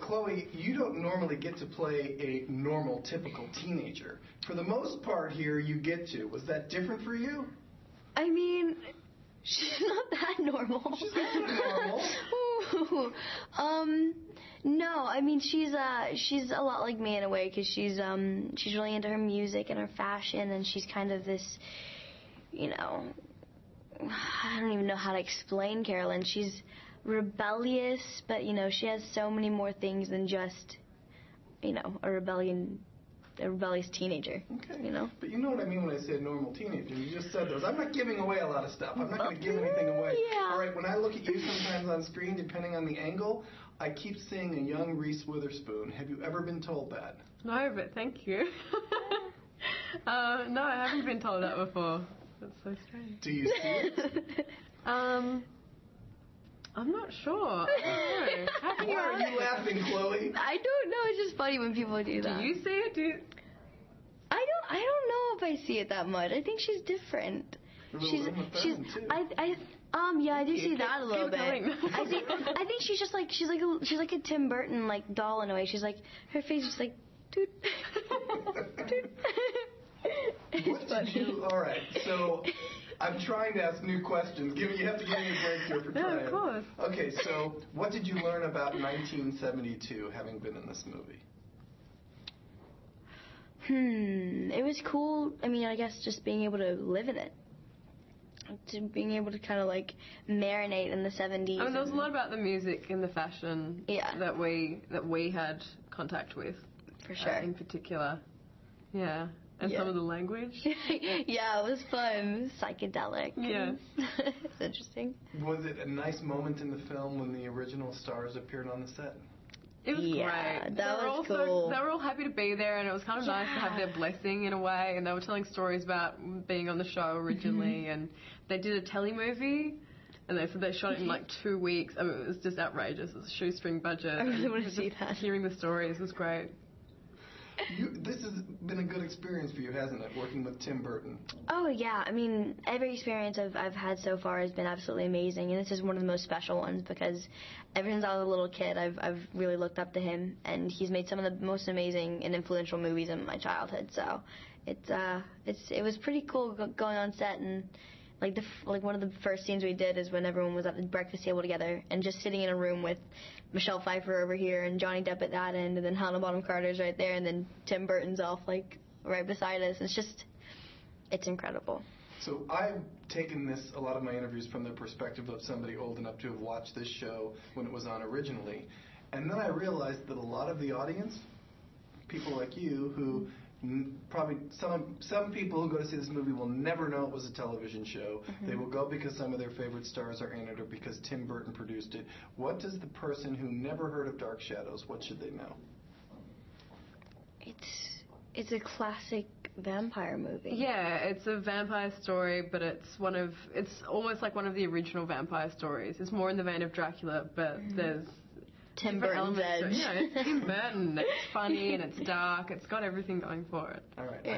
Chloe, you don't normally get to play a normal, typical teenager. For the most part here, you get to. Was that different for you? I mean, she's not that normal. She's not normal. No, I mean she's a lot like me in a way because she's really into her music and her fashion, and she's kind of this, you know, I don't even know how to explain Carolyn. She's rebellious, but you know she has so many more things than just, you know, a rebellious teenager. Okay. You know? But you know what I mean when I say normal teenager. You just said those. I'm not giving away a lot of stuff. I'm not going to give anything away. Yeah. All right, when I look at you sometimes on screen, depending on the angle, I keep seeing a young Reese Witherspoon. Have you ever been told that? No, but thank you. No, I haven't been told that before. That's so strange. Do you see it? I'm not sure. I don't know. How can Why are you laughing, Chloe? I don't know. It's just funny when people do that. Do you see it? I don't know if I see it that much. I think she's different. She's I do see that a little bit. I think she's like a Tim Burton like doll in a way. She's like, her face is like doot. All right, so I'm trying to ask new questions. You have to give me a break here for trying. Yeah, of course. Okay, so what did you learn about 1972 having been in this movie? It was cool. I mean, I guess just being able to live in it. To being able to kind of like marinate in the 70s. I mean, there was a lot about the music and the fashion that we had contact with. For sure. In particular. Yeah. And some of the language. Yeah, it was fun. Psychedelic. Yeah. It's interesting. Was it a nice moment in the film when the original stars appeared on the set? It was great. That was cool. They were all happy to be there, and it was kind of nice to have their blessing in a way. And they were telling stories about being on the show originally, and they did a telemovie, and they said they shot it in like 2 weeks. I mean, it was just outrageous. It was a shoestring budget. I really want to see that. Hearing the stories was great. This has been a good experience for you, hasn't it, working with Tim Burton? Oh, yeah. I mean, every experience I've had so far has been absolutely amazing, and this is one of the most special ones because ever since I was a little kid, I've really looked up to him, and he's made some of the most amazing and influential movies in my childhood. So it was pretty cool going on set, and like one of the first scenes we did is when everyone was at the breakfast table together and just sitting in a room with Michelle Pfeiffer over here and Johnny Depp at that end, and then Hannah Bonham Carter's right there, and then Tim Burton's off like right beside us. It's incredible. So I've taken a lot of my interviews from the perspective of somebody old enough to have watched this show when it was on originally, and then I realized that a lot of the audience, people like you who probably some people who go to see this movie will never know it was a television show. Mm-hmm. They will go because some of their favorite stars are in it or because Tim Burton produced it. What does the person who never heard of Dark Shadows, what should they know? It's a classic vampire movie. Yeah, it's a vampire story, but it's almost like one of the original vampire stories. It's more in the vein of Dracula, but there's Tim Burton's edge. It's Tim Burton. It's funny and it's dark. It's got everything going for it. All right. Yeah.